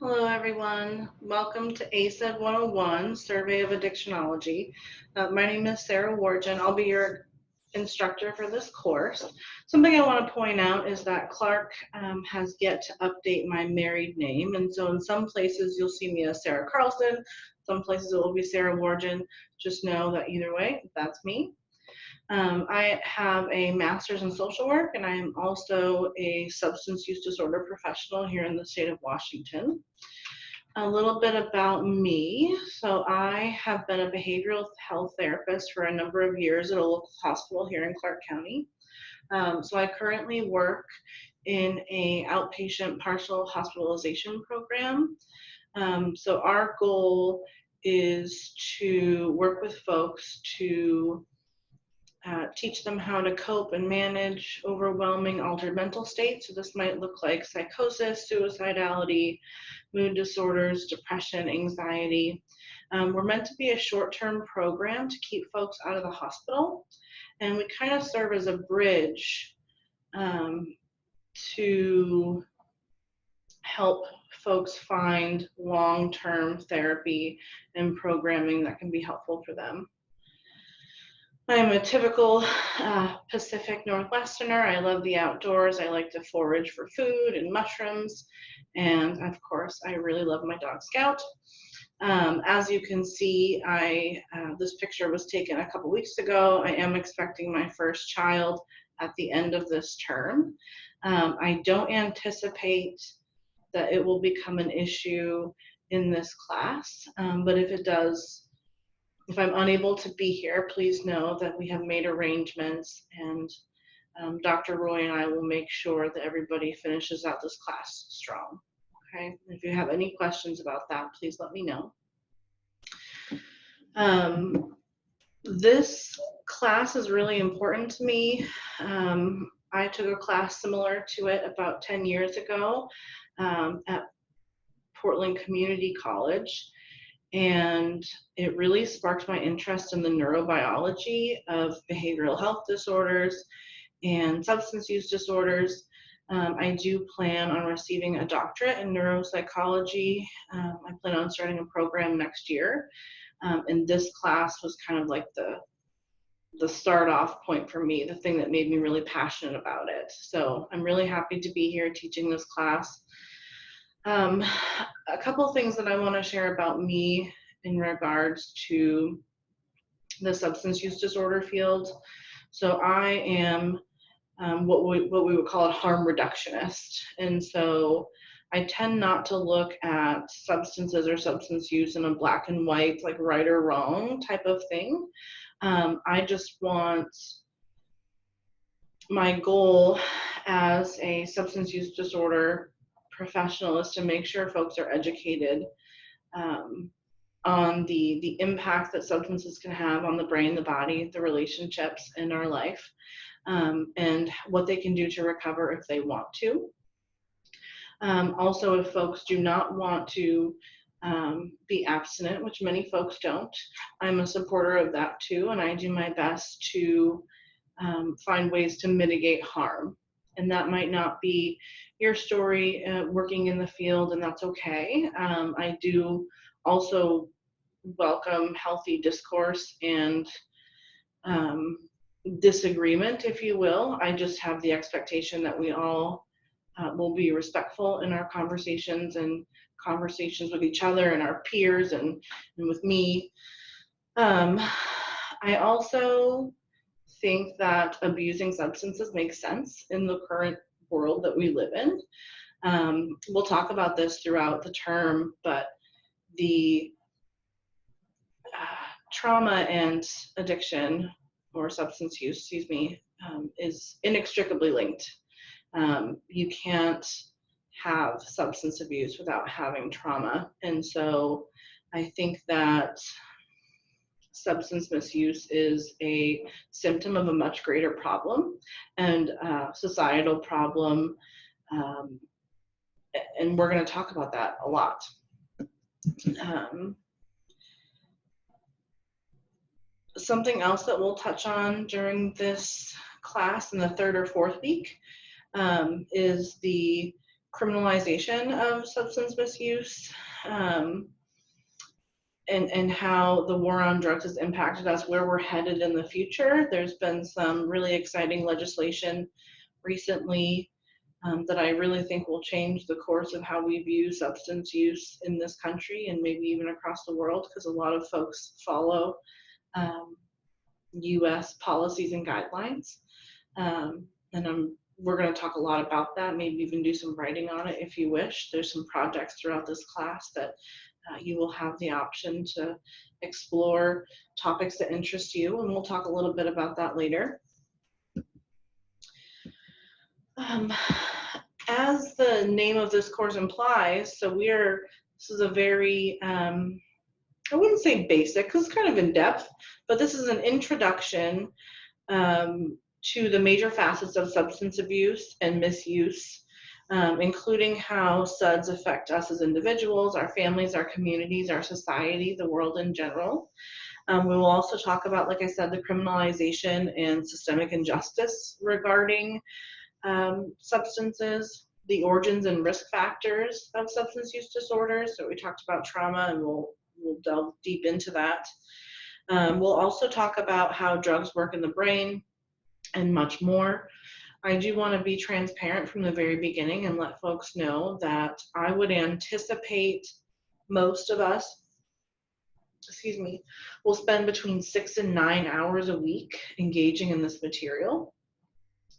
Hello, everyone. Welcome to ACED 101, Survey of Addictionology. My name is Sarah Wargen. I'll be your instructor for this course. Something I want to point out is that Clark has yet to update my married name, and so in some places you'll see me as Sarah Carlson, some places it will be Sarah Wargen. Just know that either way, that's me. I have a master's in social work, and I am also a substance use disorder professional here in the state of Washington. A little bit about me. So I have been a behavioral health therapist for a number of years at a local hospital here in Clark County. So I currently work in a outpatient partial hospitalization program. So our goal is to work with folks to teach them how to cope and manage overwhelming altered mental states. So this might look like psychosis, suicidality, mood disorders, depression, anxiety. We're meant to be a short-term program to keep folks out of the hospital, and we kind of serve as a bridge to help folks find long-term therapy and programming that can be helpful for them. I'm a typical Pacific Northwesterner. I love the outdoors. I like to forage for food and mushrooms. And of course, I really love my dog Scout. As you can see, this picture was taken a couple weeks ago. I am expecting my first child at the end of this term. I don't anticipate that it will become an issue in this class, but if it does, if I'm unable to be here, please know that we have made arrangements, and Dr. Roy and I will make sure that everybody finishes out this class strong. Okay, if you have any questions about that, please let me know. This class is really important to me. I took a class similar to it about 10 years ago at Portland Community College, and it really sparked my interest in the neurobiology of behavioral health disorders and substance use disorders. I do plan on receiving a doctorate in neuropsychology. I plan on starting a program next year, and this class was kind of like the start off point for me, the thing that made me really passionate about it. So I'm really happy to be here teaching this class. A couple of things that I want to share about me in regards to the substance use disorder field. So I am what we would call a harm reductionist. And so I tend not to look at substances or substance use in a black and white, like right or wrong type of thing. I just want, my goal as a substance use disorder professional is to make sure folks are educated on the impact that substances can have on the brain, the body, the relationships in our life, and what they can do to recover if they want to. Also, if folks do not want to be abstinent, which many folks don't, I'm a supporter of that too, and I do my best to find ways to mitigate harm. And that might not be your story working in the field, and that's okay. I do also welcome healthy discourse and disagreement, if you will. I just have the expectation that we all will be respectful in our conversations and conversations with each other and our peers and with me. I also think that abusing substances makes sense in the current world that we live in. We'll talk about this throughout the term, but the trauma and addiction, or substance use, excuse me, is inextricably linked. You can't have substance abuse without having trauma. And so I think that substance misuse is a symptom of a much greater problem and societal problem. And we're going to talk about that a lot. Something else that we'll touch on during this class in the third or fourth week is the criminalization of substance misuse, and how the war on drugs has impacted us, where we're headed in the future. There's been some really exciting legislation recently that I really think will change the course of how we view substance use in this country and maybe even across the world, because a lot of folks follow US policies and guidelines. And we're going to talk a lot about that, maybe even do some writing on it if you wish. There's some projects throughout this class that you will have the option to explore topics that interest you, and we'll talk a little bit about that later. As the name of this course implies, so this is a very, I wouldn't say basic, because it's kind of in depth, but this is an introduction to the major facets of substance abuse and misuse, including how SUDs affect us as individuals, our families, our communities, our society, the world in general. We will also talk about, like I said, the criminalization and systemic injustice regarding substances, the origins and risk factors of substance use disorders. So we talked about trauma, and we'll delve deep into that. We'll also talk about how drugs work in the brain and much more. I do want to be transparent from the very beginning and let folks know that I would anticipate most of us, will spend between 6 and 9 hours a week engaging in this material.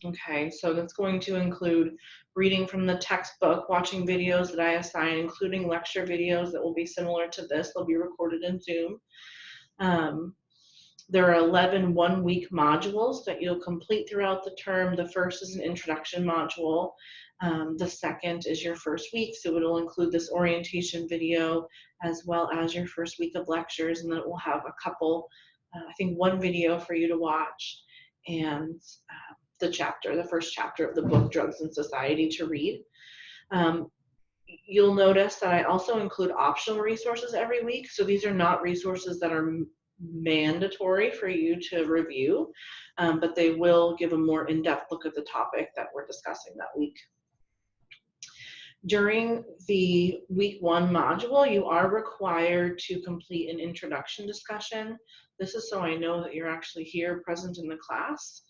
Okay, so that's going to include reading from the textbook, watching videos that I assign, including lecture videos that will be similar to this. They'll be recorded in Zoom. There are 11 one-week modules that you'll complete throughout the term. The first is an introduction module. The second is your first week, so it'll include this orientation video as well as your first week of lectures, and then it will have a couple, I think one video for you to watch, and the first chapter of the book, Drugs and Society, to read. You'll notice that I also include optional resources every week, so these are not resources that are mandatory for you to review, but they will give a more in-depth look at the topic that we're discussing that week. During the week 1 module, you are required to complete an introduction discussion. This is so I know that you're actually here present in the class.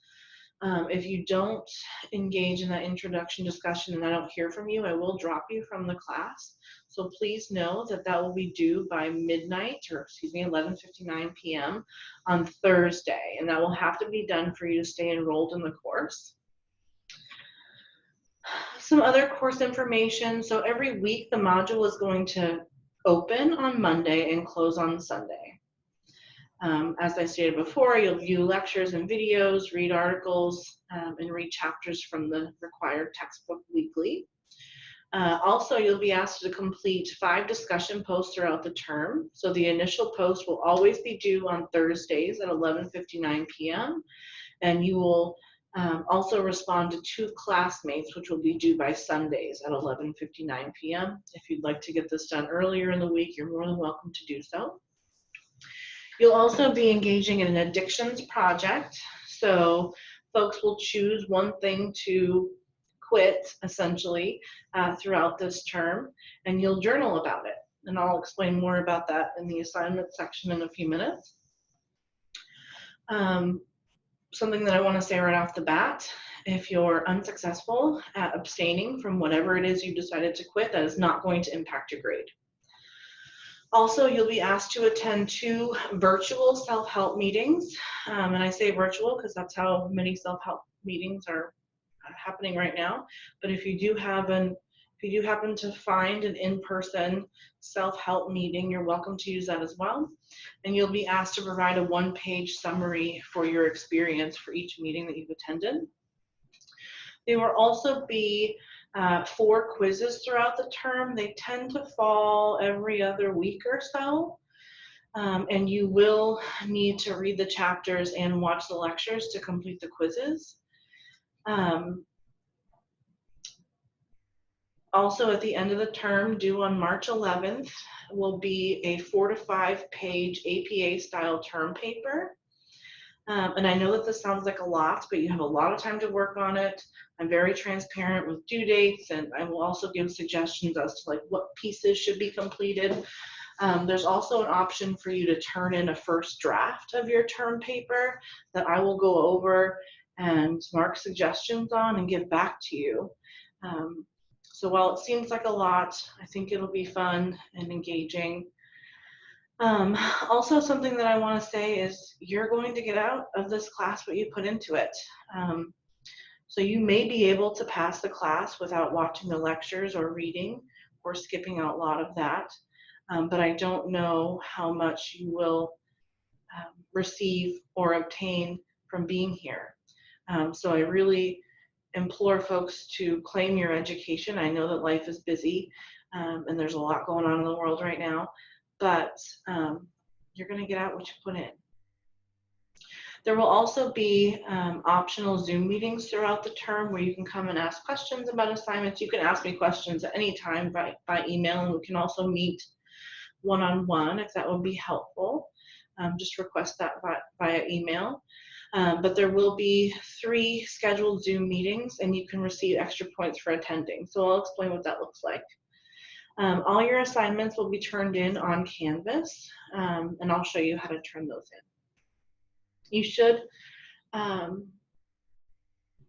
If you don't engage in that introduction discussion and I don't hear from you, I will drop you from the class. So please know that that will be due by midnight, or 11:59 p.m. on Thursday, and that will have to be done for you to stay enrolled in the course. Some other course information. So every week the module is going to open on Monday and close on Sunday. As I stated before, you'll view lectures and videos, read articles, and read chapters from the required textbook weekly. Also, you'll be asked to complete 5 discussion posts throughout the term. So the initial post will always be due on Thursdays at 11:59 p.m. And you will also respond to 2 classmates, which will be due by Sundays at 11:59 p.m. If you'd like to get this done earlier in the week, you're more than welcome to do so. You'll also be engaging in an addictions project. So folks will choose one thing to quit, essentially, throughout this term, and you'll journal about it. And I'll explain more about that in the assignment section in a few minutes. Something that I want to say right off the bat, if you're unsuccessful at abstaining from whatever it is you decided to quit, that is not going to impact your grade. Also, you'll be asked to attend 2 virtual self-help meetings. And I say virtual because that's how many self-help meetings are happening right now. But if you do happen to find an in-person self-help meeting, you're welcome to use that as well. And you'll be asked to provide a 1-page summary for your experience for each meeting that you've attended. There will also be 4 quizzes throughout the term. They tend to fall every other week or so. And you will need to read the chapters and watch the lectures to complete the quizzes. Also, at the end of the term, due on March 11th, will be a 4 to 5 page APA style term paper. And I know that this sounds like a lot, but you have a lot of time to work on it. I'm very transparent with due dates, and I will also give suggestions as to like what pieces should be completed. There's also an option for you to turn in a first draft of your term paper that I will go over and mark suggestions on and give back to you. So while it seems like a lot, I think it'll be fun and engaging. Also, something that I want to say is you're going to get out of this class what you put into it. So you may be able to pass the class without watching the lectures or reading or skipping out a lot of that. But I don't know how much you will receive or obtain from being here. So I really implore folks to claim your education. I know that life is busy and there's a lot going on in the world right now, but you're going to get out what you put in. There will also be optional Zoom meetings throughout the term where you can come and ask questions about assignments. You can ask me questions at any time by email, and we can also meet one-on-one if that would be helpful. Just request that via email. But there will be 3 scheduled Zoom meetings, and you can receive extra points for attending. So I'll explain what that looks like. All your assignments will be turned in on Canvas, and I'll show you how to turn those in. You should,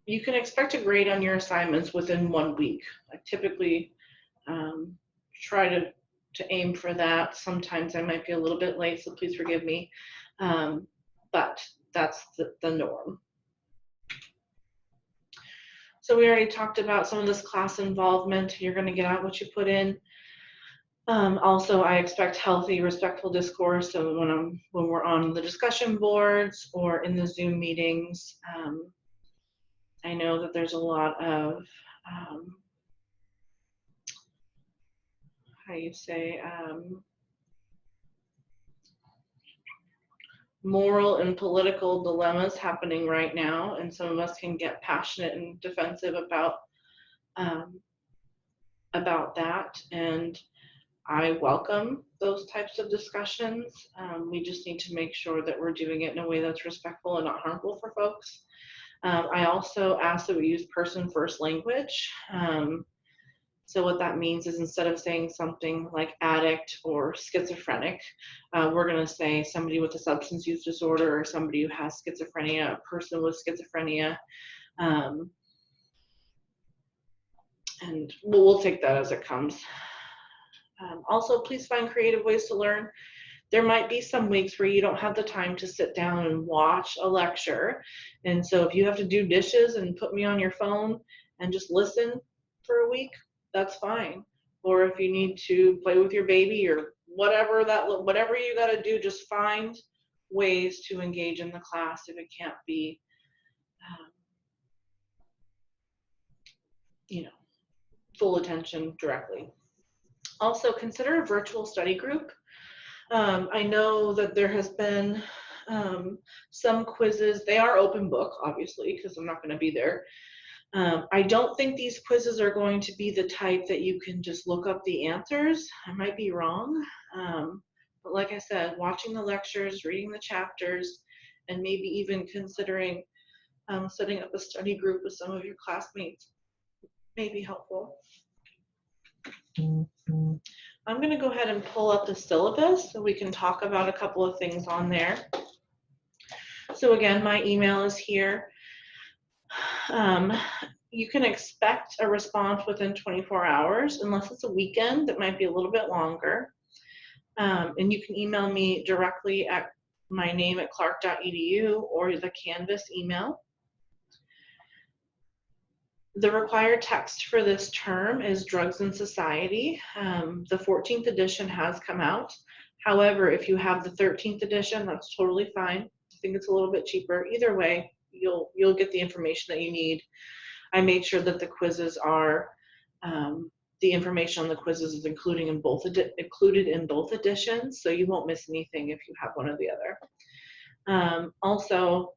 you can expect a grade on your assignments within 1 week. I typically try to aim for that. Sometimes I might be a little bit late, so please forgive me. But that's the norm. So we already talked about some of this class involvement. You're going to get out what you put in. Also, I expect healthy, respectful discourse. So when we're on the discussion boards or in the Zoom meetings, I know that there's a lot of how you say moral and political dilemmas happening right now, and some of us can get passionate and defensive about that, and I welcome those types of discussions. We just need to make sure that we're doing it in a way that's respectful and not harmful for folks. I also ask that we use person first language. So what that means is instead of saying something like addict or schizophrenic, we're going to say somebody with a substance use disorder or somebody who has schizophrenia, a person with schizophrenia. And we'll take that as it comes. Also, please find creative ways to learn. There might be some weeks where you don't have the time to sit down and watch a lecture. And so if you have to do dishes and put me on your phone and just listen for a week, that's fine. Or if you need to play with your baby or whatever you got to do, just find ways to engage in the class if it can't be, full attention directly. Also, consider a virtual study group. I know that there has been some quizzes. They are open book, obviously, because I'm not going to be there. I don't think these quizzes are going to be the type that you can just look up the answers. I might be wrong. But like I said, watching the lectures, reading the chapters, and maybe even considering setting up a study group with some of your classmates may be helpful. I'm going to go ahead and pull up the syllabus so we can talk about a couple of things on there. So again, my email is here. You can expect a response within 24 hours, unless it's a weekend that might be a little bit longer. And you can email me directly at my name at clark.edu or the Canvas email. The required text for this term is Drugs and Society. The 14th edition has come out. However, if you have the 13th edition, that's totally fine. I think it's a little bit cheaper. Either way, you'll get the information that you need. I made sure that the quizzes are, the information on the quizzes is included in both editions, so you won't miss anything if you have one or the other. Also,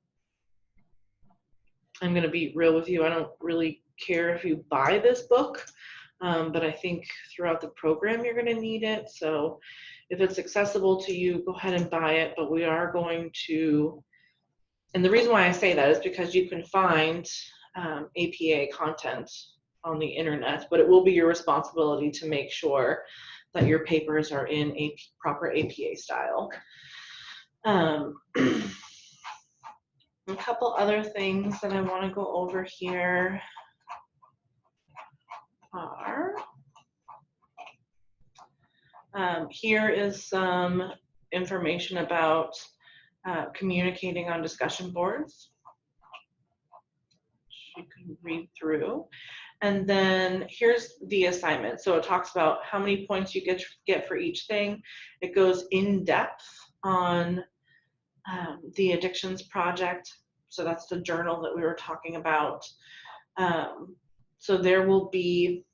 I'm going to be real with you. I don't really care if you buy this book, but I think throughout the program you're going to need it. So if it's accessible to you, go ahead and buy it. But we are going to And the reason why I say that is because you can find APA content on the internet, but it will be your responsibility to make sure that your papers are in proper APA style. A couple other things that I want to go over here are, here is some information about communicating on discussion boards. You can read through. And then here's the assignment. So it talks about how many points you get for each thing. It goes in depth on the addictions project. So that's the journal that we were talking about. So there will be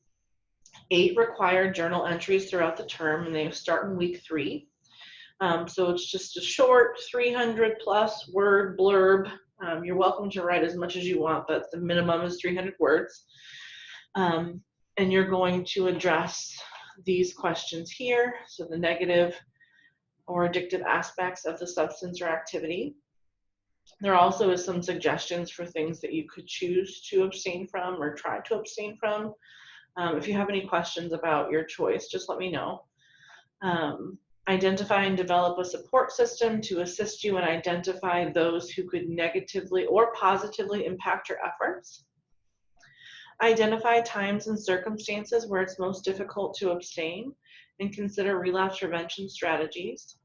8 required journal entries throughout the term, and they start in week 3. So it's just a short 300+ word blurb. You're welcome to write as much as you want, but the minimum is 300 words. And you're going to address these questions here. So the negative or addictive aspects of the substance or activity. There also is some suggestions for things that you could choose to abstain from or try to abstain from. If you have any questions about your choice, just let me know. Identify and develop a support system to assist you and identify those who could negatively or positively impact your efforts. Identify times and circumstances where it's most difficult to abstain and consider relapse prevention strategies.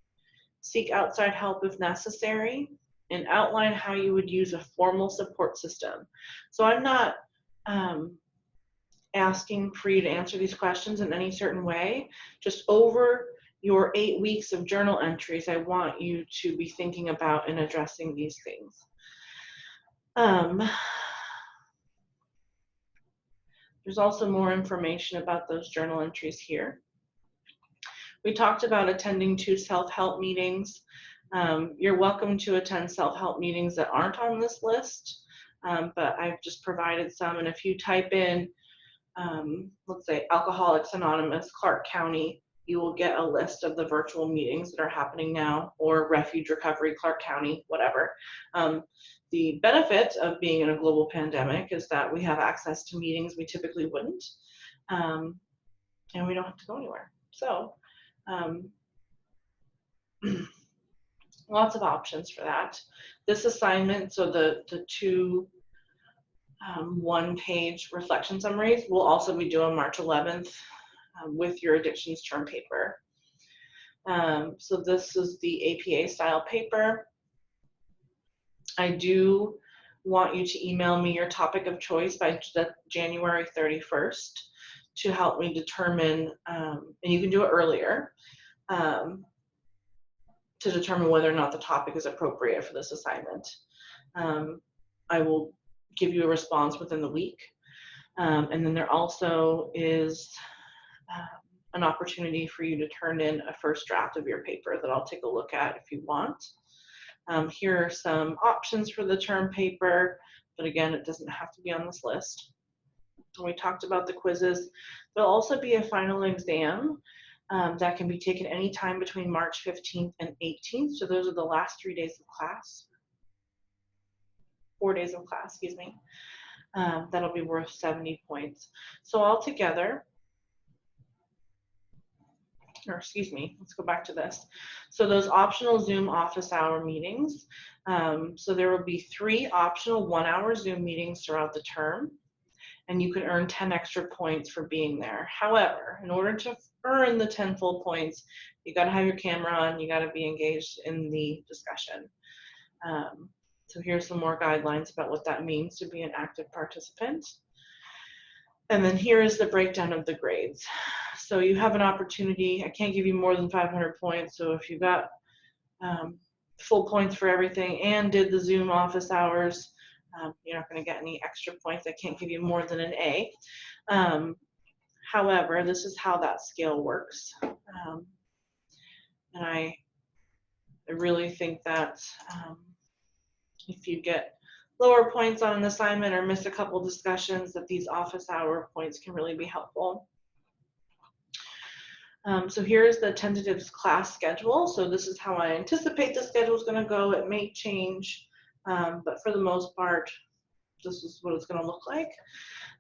Seek outside help if necessary, and outline how you would use a formal support system. So I'm not asking for you to answer these questions in any certain way. Just over your 8 weeks of journal entries, I want you to be thinking about and addressing these things. There's also more information about those journal entries here. We talked about attending 2 self-help meetings. You're welcome to attend self-help meetings that aren't on this list, but I've just provided some, and if you type in, let's say Alcoholics Anonymous, Clark County, you will get a list of the virtual meetings that are happening now, or Refuge Recovery, Clark County, whatever. The benefit of being in a global pandemic is that we have access to meetings we typically wouldn't, and we don't have to go anywhere. So lots of options for that. This assignment, so the 2 one-page reflection summaries, will also be due on March 11th with your addictions term paper. So this is the APA style paper. I do want you to email me your topic of choice by January 31st to help me determine, and you can do it earlier, to determine whether or not the topic is appropriate for this assignment. I will give you a response within the week. And then there also is an opportunity for you to turn in a first draft of your paper that I'll take a look at if you want. Here are some options for the term paper, but again, it doesn't have to be on this list. We talked about the quizzes. There'll also be a final exam that can be taken anytime between March 15th and 18th. So those are the last 3 days of class. 4 days of class, excuse me. That'll be worth 70 points. So altogether, or excuse me, let's go back to this. So those optional Zoom office hour meetings, so there will be 3 optional 1-hour Zoom meetings throughout the term, and you can earn 10 extra points for being there. However, in order to earn the 10 full points, you gotta have your camera on, you gotta be engaged in the discussion. So here's some more guidelines about what that means to be an active participant. And then here is the breakdown of the grades. So you have an opportunity, I can't give you more than 500 points, so if you got full points for everything and did the Zoom office hours, you're not going to get any extra points. I can't give you more than an A. However, this is how that scale works. And I really think that if you get lower points on an assignment or miss a couple discussions, that these office hour points can really be helpful. So here's the tentative class schedule. So this is how I anticipate the schedule is going to go. It may change But for the most part, this is what it's going to look like.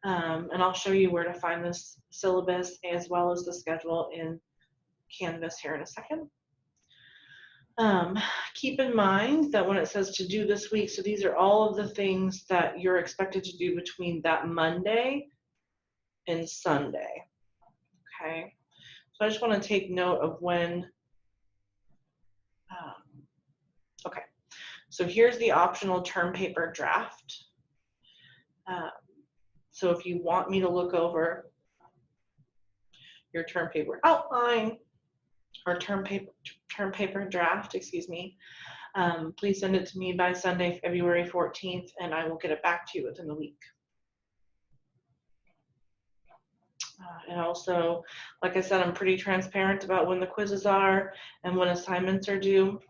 And I'll show you where to find this syllabus as well as the schedule in Canvas here in a second. Keep in mind that when it says to do this week, so these are all of the things that you're expected to do between that Monday and Sunday. Okay, so I just want to take note of when. Okay, so here's the optional term paper draft. So if you want me to look over your term paper outline or term paper draft, excuse me, please send it to me by Sunday, February 14th, and I will get it back to you within the week. And also, like I said, I'm pretty transparent about when the quizzes are and when assignments are due.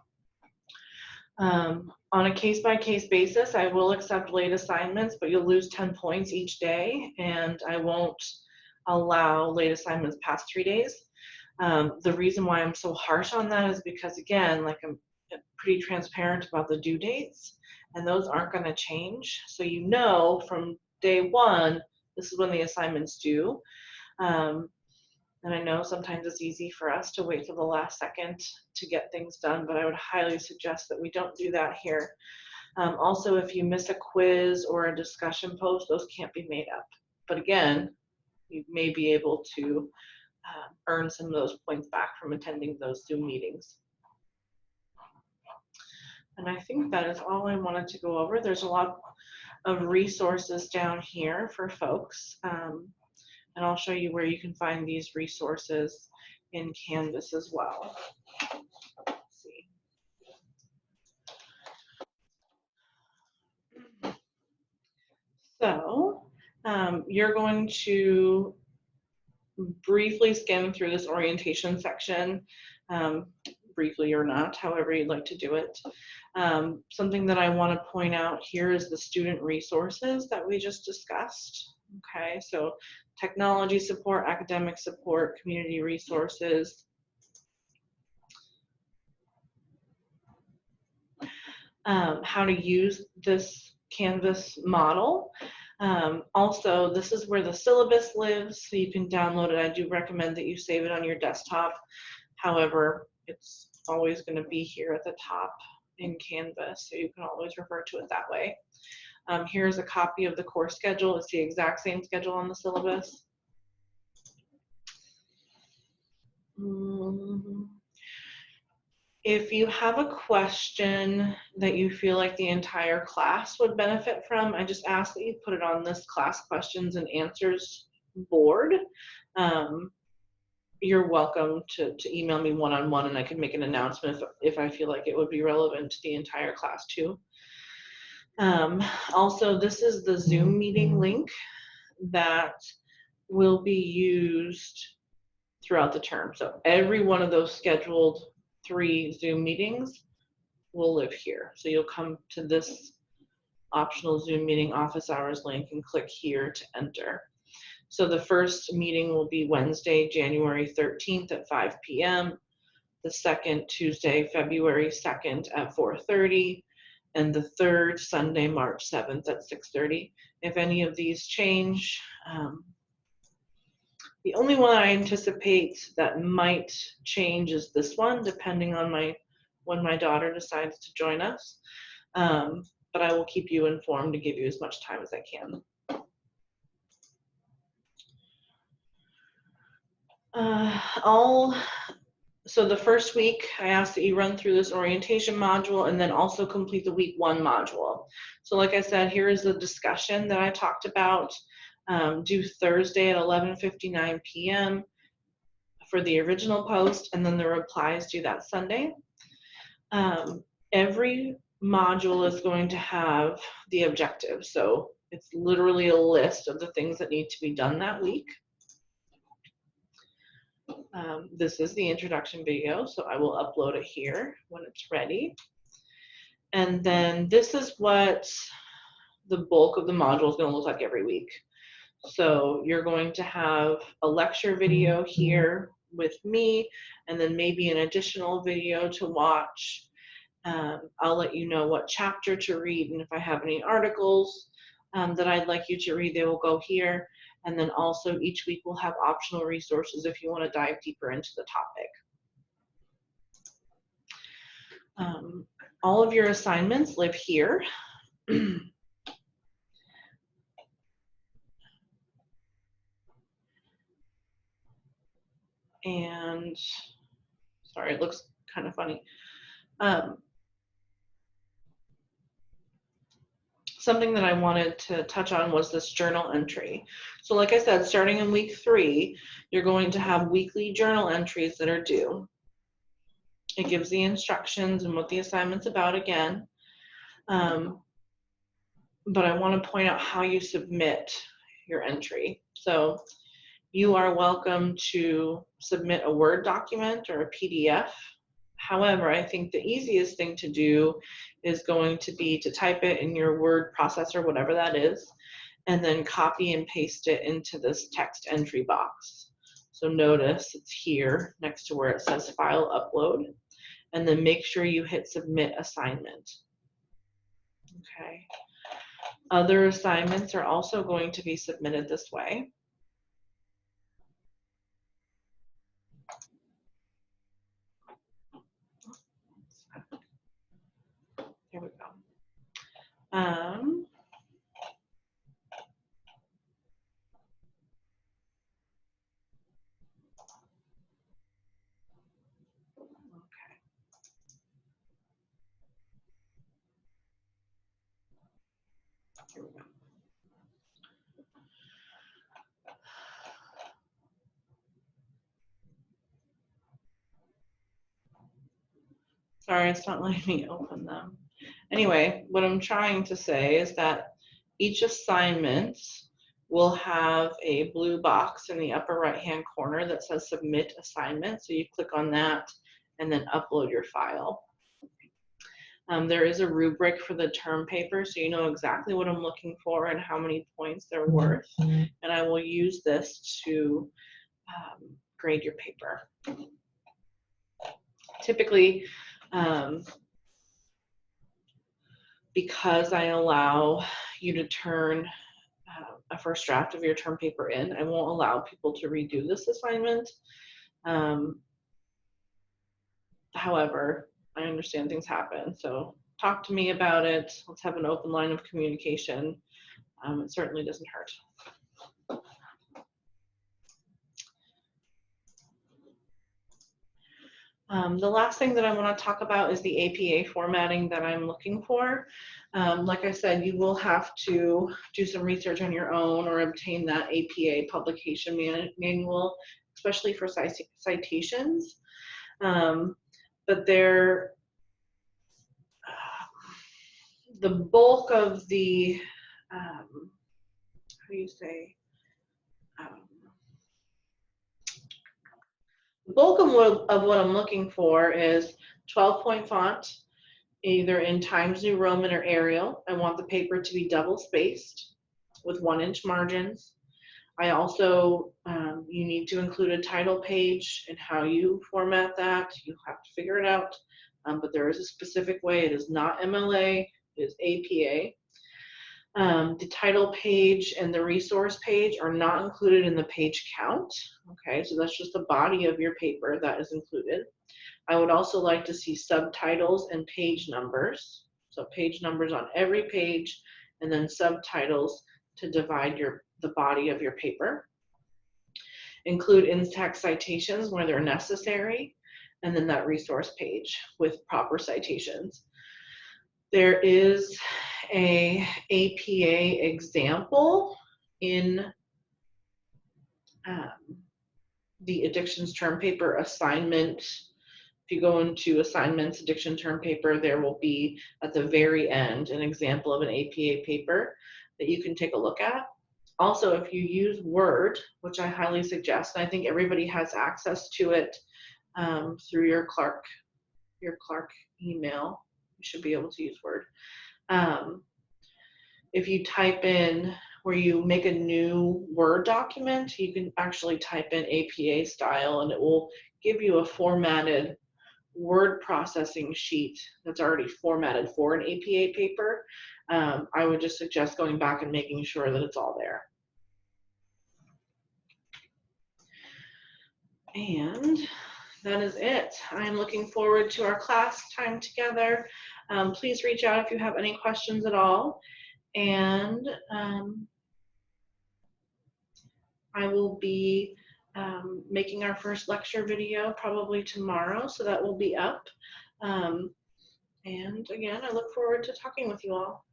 On a case-by-case basis, I will accept late assignments, but you'll lose 10 points each day, and I won't allow late assignments past 3 days. The reason why I'm so harsh on that is because, again, like I'm pretty transparent about the due dates, and those aren't going to change. So you know from day one, this is when the assignment's due. And I know sometimes it's easy for us to wait till the last second to get things done, but I would highly suggest that we don't do that here. Also, if you miss a quiz or a discussion post, those can't be made up. But again, you may be able to earn some of those points back from attending those Zoom meetings. And I think that is all I wanted to go over. There's a lot of resources down here for folks. And I'll show you where you can find these resources in Canvas as well. Let's see. So you're going to briefly skim through this orientation section, briefly or not, however you'd like to do it. Something that I want to point out here is the student resources that we just discussed. Okay, so technology support, academic support, community resources. How to use this Canvas model. Also, this is where the syllabus lives, so you can download it. I do recommend that you save it on your desktop. However, it's always going to be here at the top in Canvas, so you can always refer to it that way. Here's a copy of the course schedule. It's the exact same schedule on the syllabus. If you have a question that you feel like the entire class would benefit from, I just ask that you put it on this class questions and answers board. You're welcome to email me one-on-one, and I can make an announcement if I feel like it would be relevant to the entire class too. Also, this is the Zoom meeting link that will be used throughout the term. So every one of those scheduled 3 Zoom meetings will live here. So you'll come to this optional Zoom meeting office hours link and click here to enter. So the first meeting will be Wednesday, January 13th at 5 p.m. The second, Tuesday, February 2nd at 4:30. And the third, Sunday, March 7th at 6:30. If any of these change, the only one I anticipate that might change is this one, depending on when my daughter decides to join us. But I will keep you informed to give you as much time as I can. So the first week, I ask that you run through this orientation module and then also complete the week 1 module. So like I said, here is the discussion that I talked about, due Thursday at 11:59 p.m. for the original post, and then the replies due that Sunday. Every module is going to have the objective. So it's literally a list of the things that need to be done that week. This is the introduction video, so I will upload it here when it's ready. And then this is what the bulk of the module is going to look like every week. So you're going to have a lecture video here with me, and then maybe an additional video to watch. I'll let you know what chapter to read, and if I have any articles that I'd like you to read, they will go here. And then also each week we'll have optional resources if you want to dive deeper into the topic. All of your assignments live here. And sorry, it looks kind of funny. Something that I wanted to touch on was this journal entry. So like I said, starting in week 3, you're going to have weekly journal entries that are due. It gives the instructions and what the assignment's about again. But I want to point out how you submit your entry. So you are welcome to submit a Word document or a PDF. However, I think the easiest thing to do is going to be to type it in your word processor, whatever that is, and then copy and paste it into this text entry box. So notice it's here next to where it says file upload, and then make sure you hit submit assignment. Okay. Other assignments are also going to be submitted this way. Here we go. Here we go. Sorry, it's not letting me open them. Anyway, what I'm trying to say is that each assignment will have a blue box in the upper right-hand corner that says submit assignment. So you click on that and then upload your file. There is a rubric for the term paper, so you know exactly what I'm looking for and how many points they're worth. And I will use this to grade your paper. Typically, because I allow you to turn a first draft of your term paper in, I won't allow people to redo this assignment. However, I understand things happen, so talk to me about it. Let's have an open line of communication. It certainly doesn't hurt. The last thing that I want to talk about is the APA formatting that I'm looking for. Like I said, you will have to do some research on your own or obtain that APA publication manual, especially for citations. But they're the bulk of the, how do you say, the bulk of what I'm looking for is 12-point font, either in Times New Roman or Arial. I want the paper to be double spaced with 1-inch margins. I also, you need to include a title page and how you format that. You have to figure it out, but there is a specific way. It is not MLA, it is APA. The title page and the resource page are not included in the page count. Okay, so that's just the body of your paper that is included. I would also like to see subtitles and page numbers. So page numbers on every page, and then subtitles to divide the body of your paper. Include in-text citations where they're necessary, and then that resource page with proper citations. There is a APA example in the addictions term paper assignment. If you go into assignments, addiction term paper, there will be at the very end an example of an APA paper that you can take a look at. Also, if you use Word, which I highly suggest, and I think everybody has access to it through your Clark email, you should be able to use Word. If you type in where you make a new Word document, you can actually type in APA style and it will give you a formatted word processing sheet that's already formatted for an APA paper, I would just suggest going back and making sure that it's all there. And that is it. I'm looking forward to our class time together. Please reach out if you have any questions at all. And I will be making our first lecture video probably tomorrow, so that will be up. And again, I look forward to talking with you all.